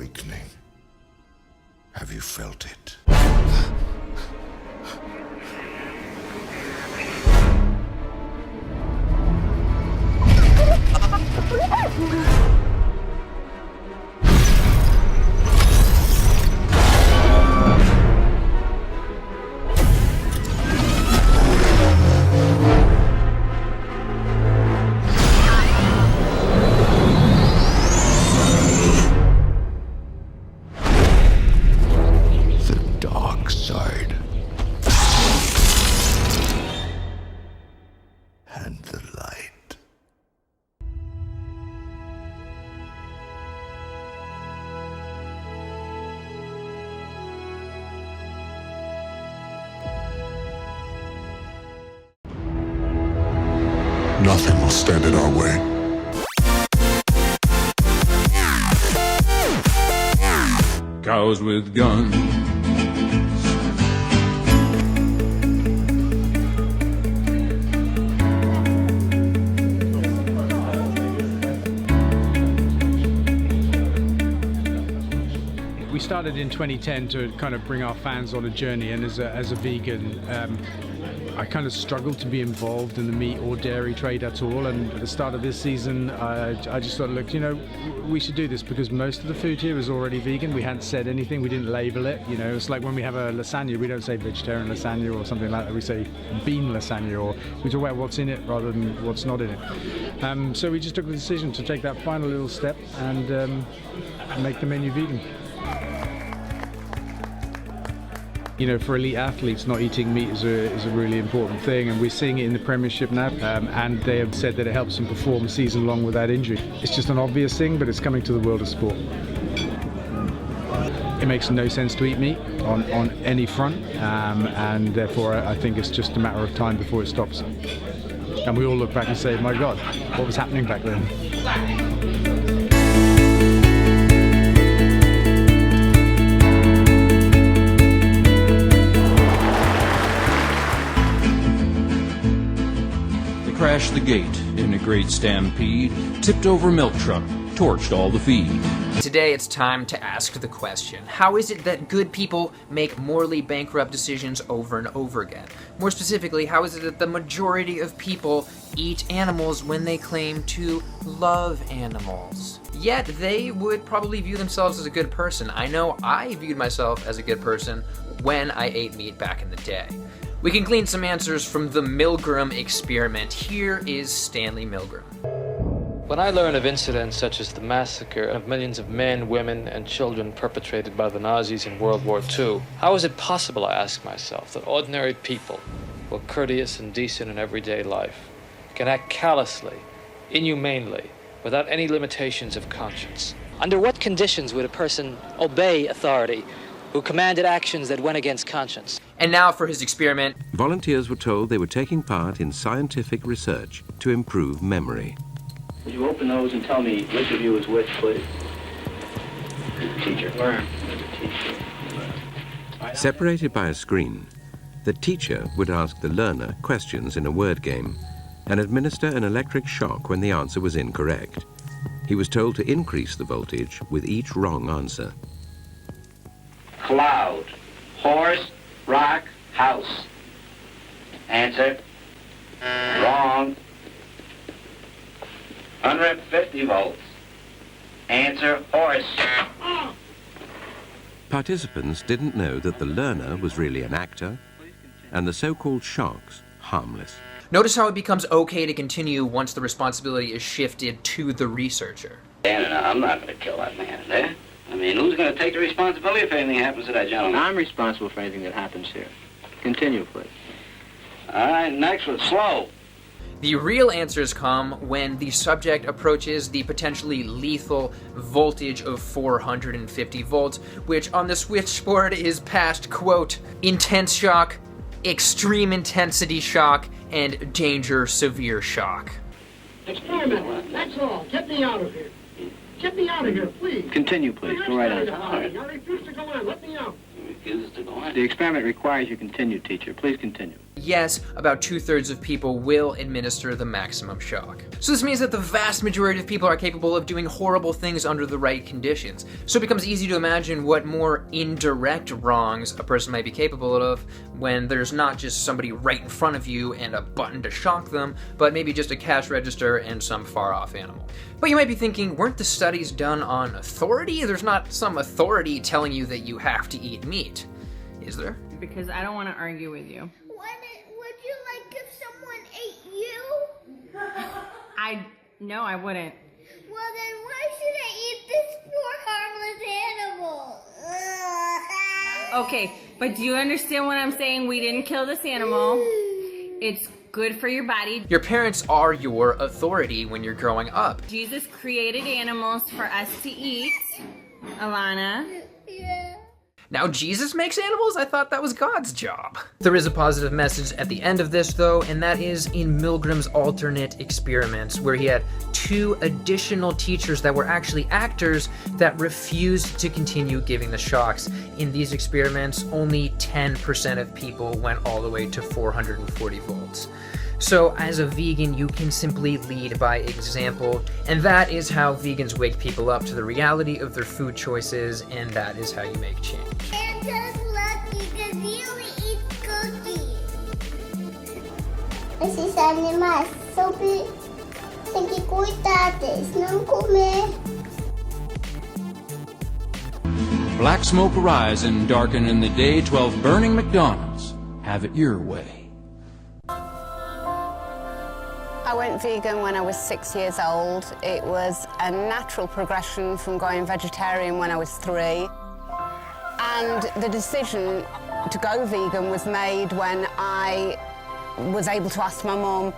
awakening. Have you felt it? Nothing will stand in our way. Cows with guns. We started in 2010 to kind of bring our fans on a journey, and as a vegan, I kind of struggled to be involved in the meat or dairy trade at all, and at the start of this season I just thought, look, you know, we should do this because most of the food here is already vegan. We hadn't said anything, we didn't label it, you know. It's like when we have a lasagna, we don't say vegetarian lasagna or something like that, we say bean lasagna, or we talk about what's in it rather than what's not in it. So we just took the decision to take that final little step and make the menu vegan. You know, for elite athletes, not eating meat is a really important thing, and we're seeing it in the Premiership now, and they have said that it helps them perform a season long without injury. It's just an obvious thing, but it's coming to the world of sport. It makes no sense to eat meat on any front, and therefore I think it's just a matter of time before it stops. And we all look back and say, my God, what was happening back then? Crashed the gate in a great stampede, tipped over milk truck, torched all the feed. Today it's time to ask the question, how is it that good people make morally bankrupt decisions over and over again? More specifically, how is it that the majority of people eat animals when they claim to love animals? Yet they would probably view themselves as a good person. I know I viewed myself as a good person when I ate meat back in the day. We can glean some answers from the Milgram experiment. Here is Stanley Milgram. When I learn of incidents such as the massacre of millions of men, women, and children perpetrated by the Nazis in World War II, how is it possible, I ask myself, that ordinary people, who are courteous and decent in everyday life, can act callously, inhumanely, without any limitations of conscience? Under what conditions would a person obey authority who commanded actions that went against conscience? And now for his experiment. Volunteers were told they were taking part in scientific research to improve memory. Would you open those and tell me which of you is which, please? Teacher. Where? Teacher. Separated by a screen, the teacher would ask the learner questions in a word game and administer an electric shock when the answer was incorrect. He was told to increase the voltage with each wrong answer. Cloud, horse, rock, house. Answer. Wrong. 150 volts. Answer, horse. Participants didn't know that the learner was really an actor and the so-called shocks harmless. Notice how it becomes okay to continue once the responsibility is shifted to the researcher. I'm not going to kill that man, eh? I mean, who's going to take the responsibility if anything happens to that gentleman? I'm responsible for anything that happens here. Continue, please. All right, next one, slow. The real answers come when the subject approaches the potentially lethal voltage of 450 volts, which on the switchboard is past, quote, intense shock, extreme intensity shock, and danger severe shock. Experiment, that's all. Get me out of here. Get me out of here, please. Continue, please. Go right on. I refuse to go on. Let me out. You refuse to go on? The experiment requires you continue, teacher. Please continue. yes, about 2/3 of people will administer the maximum shock. So this means that the vast majority of people are capable of doing horrible things under the right conditions. So it becomes easy to imagine what more indirect wrongs a person might be capable of when there's not just somebody right in front of you and a button to shock them, but maybe just a cash register and some far-off animal. But you might be thinking, weren't the studies done on authority? There's not some authority telling you that you have to eat meat, is there? Because I don't want to argue with you. Would you like if someone ate you? No, I wouldn't. Well, then why should I eat this poor harmless animal? Okay, but do you understand what I'm saying? We didn't kill this animal. It's good for your body. Your parents are your authority when you're growing up. Jesus created animals for us to eat, Alana. Yeah. Now Jesus makes animals? I thought that was God's job. There is a positive message at the end of this though, and that is in Milgram's alternate experiments, where he had 2 additional teachers that were actually actors that refused to continue giving the shocks. In these experiments, only 10% of people went all the way to 440 volts. So as a vegan, you can simply lead by example, and that is how vegans wake people up to the reality of their food choices, and that is how you make change. Santa's lucky because he only eats cookies. Esses animais tem que cuidar deles, não comer. Black smoke arise and darken in the day, 12 burning McDonald's. Have it your way. I went vegan when I was 6 years old. It was a natural progression from going vegetarian when I was 3. And the decision to go vegan was made when I was able to ask my mum,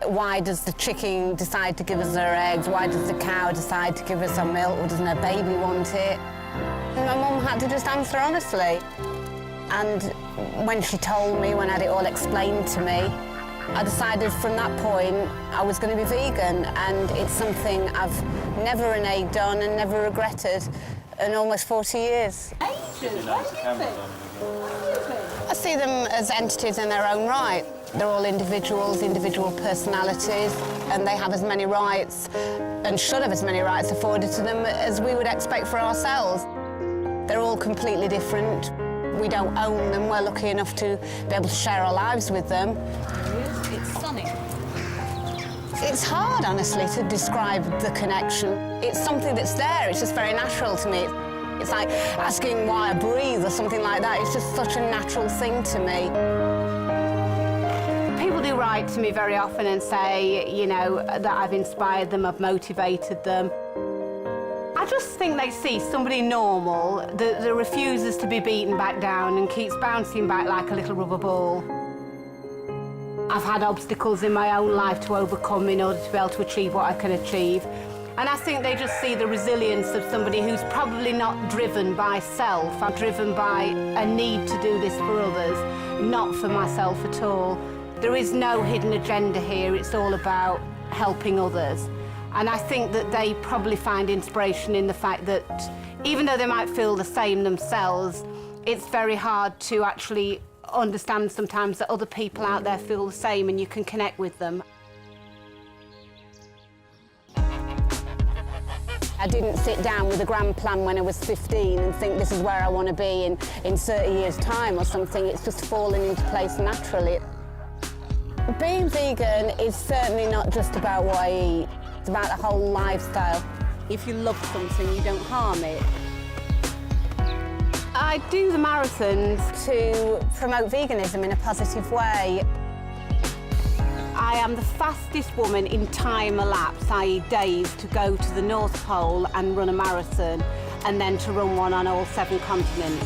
why does the chicken decide to give us her eggs? Why does the cow decide to give us her milk? Or doesn't her baby want it? And my mum had to just answer honestly. And when she told me, when I had it all explained to me, I decided from that point I was going to be vegan, and it's something I've never reneged on and never regretted in almost 40 years. I see them as entities in their own right. They're all individuals, individual personalities, and they have as many rights and should have as many rights afforded to them as we would expect for ourselves. They're all completely different. We don't own them. We're lucky enough to be able to share our lives with them. It's sunny. It's hard, honestly, to describe the connection. It's something that's there. It's just very natural to me. It's like asking why I breathe or something like that. It's just such a natural thing to me. People do write to me very often and say, you know, that I've inspired them, I've motivated them. I just think they see somebody normal that refuses to be beaten back down and keeps bouncing back like a little rubber ball. I've had obstacles in my own life to overcome in order to be able to achieve what I can achieve. And I think they just see the resilience of somebody who's probably not driven by self. I'm driven by a need to do this for others, not for myself at all. There is no hidden agenda here. It's all about helping others. And I think that they probably find inspiration in the fact that even though they might feel the same themselves, it's very hard to actually understand sometimes that other people out there feel the same and you can connect with them. I didn't sit down with a grand plan when I was 15 and think this is where I want to be in 30 years' time or something. It's just fallen into place naturally. Being vegan is certainly not just about what I eat. It's about the whole lifestyle. If you love something, you don't harm it. I do the marathons to promote veganism in a positive way. I am the fastest woman in time elapsed, i.e. days, to go to the North Pole and run a marathon, and then to run one on all 7 continents.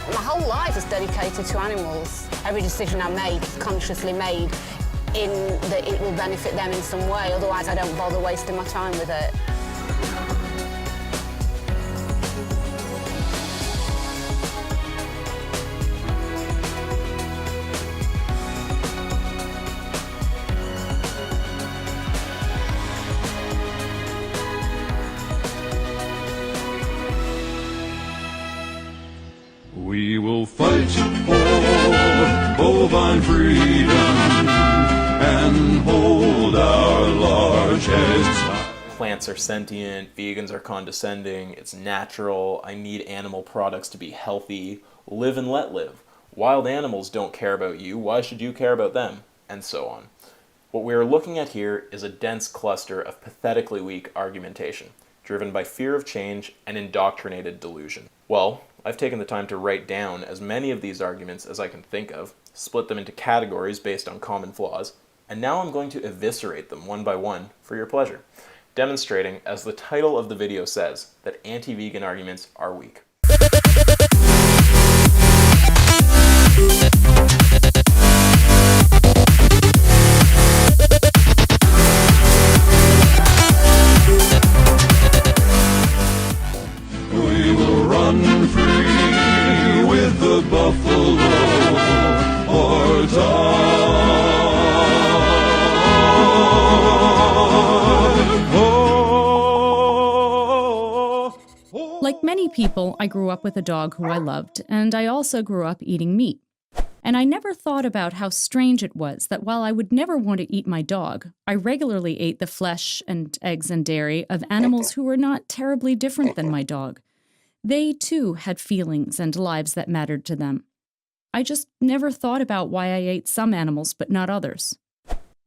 My whole life is dedicated to animals. Every decision I make is consciously made in that it will benefit them in some way, otherwise I don't bother wasting my time with it. We will fight for bovine freedom and hold our large heads high. Plants are sentient, vegans are condescending, it's natural, I need animal products to be healthy, live and let live. Wild animals don't care about you, why should you care about them? And so on. What we are looking at here is a dense cluster of pathetically weak argumentation, driven by fear of change and indoctrinated delusion. Well, I've taken the time to write down as many of these arguments as I can think of, split them into categories based on common flaws, and now I'm going to eviscerate them one by one for your pleasure, demonstrating, as the title of the video says, that anti-vegan arguments are weak. We will run free with the buffalo or die. Like many people, I grew up with a dog who I loved, and I also grew up eating meat. And I never thought about how strange it was that while I would never want to eat my dog, I regularly ate the flesh and eggs and dairy of animals who were not terribly different than my dog. They, too, had feelings and lives that mattered to them. I just never thought about why I ate some animals but not others.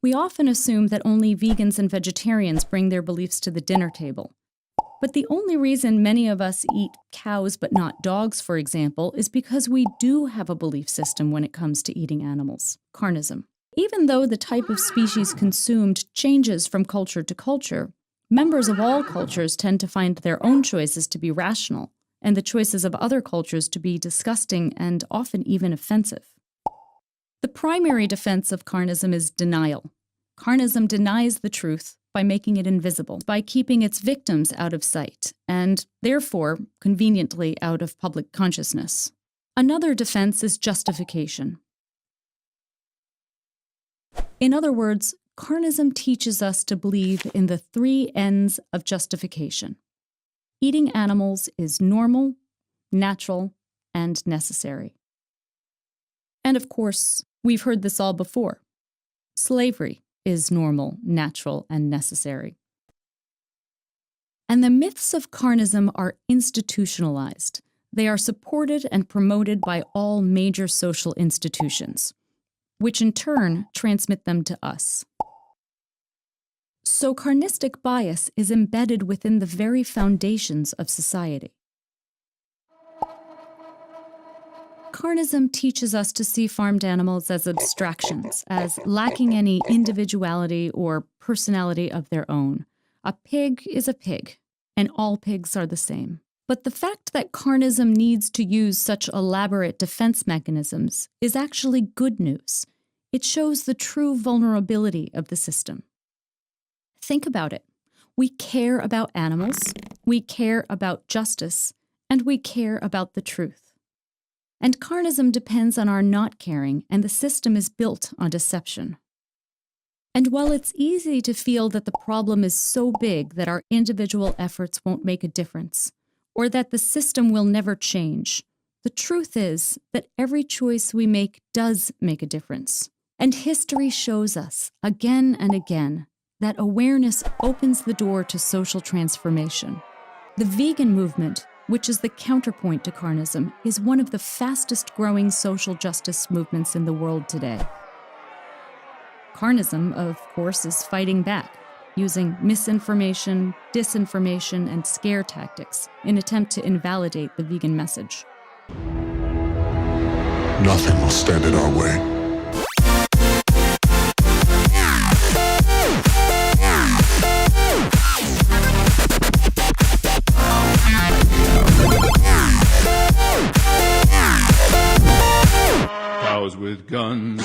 We often assume that only vegans and vegetarians bring their beliefs to the dinner table. But the only reason many of us eat cows but not dogs, for example, is because we do have a belief system when it comes to eating animals, carnism. Even though the type of species consumed changes from culture to culture, members of all cultures tend to find their own choices to be rational, and the choices of other cultures to be disgusting and often even offensive. The primary defense of carnism is denial. Carnism denies the truth by making it invisible, by keeping its victims out of sight, and therefore, conveniently, out of public consciousness. Another defense is justification. In other words, carnism teaches us to believe in the 3 N's of justification. Eating animals is normal, natural, and necessary. And of course, we've heard this all before. Slavery is normal, natural, and necessary. And the myths of carnism are institutionalized. They are supported and promoted by all major social institutions, which in turn transmit them to us. So carnistic bias is embedded within the very foundations of society. Carnism teaches us to see farmed animals as abstractions, as lacking any individuality or personality of their own. A pig is a pig, and all pigs are the same. But the fact that carnism needs to use such elaborate defense mechanisms is actually good news. It shows the true vulnerability of the system. Think about it. We care about animals, we care about justice, and we care about the truth. And carnism depends on our not caring, and the system is built on deception. And while it's easy to feel that the problem is so big that our individual efforts won't make a difference, or that the system will never change, the truth is that every choice we make does make a difference. And history shows us, again and again, that awareness opens the door to social transformation. The vegan movement, which is the counterpoint to carnism, is one of the fastest growing social justice movements in the world today. Carnism, of course, is fighting back, using misinformation, disinformation, and scare tactics in an attempt to invalidate the vegan message. Nothing will stand in our way. Cows with guns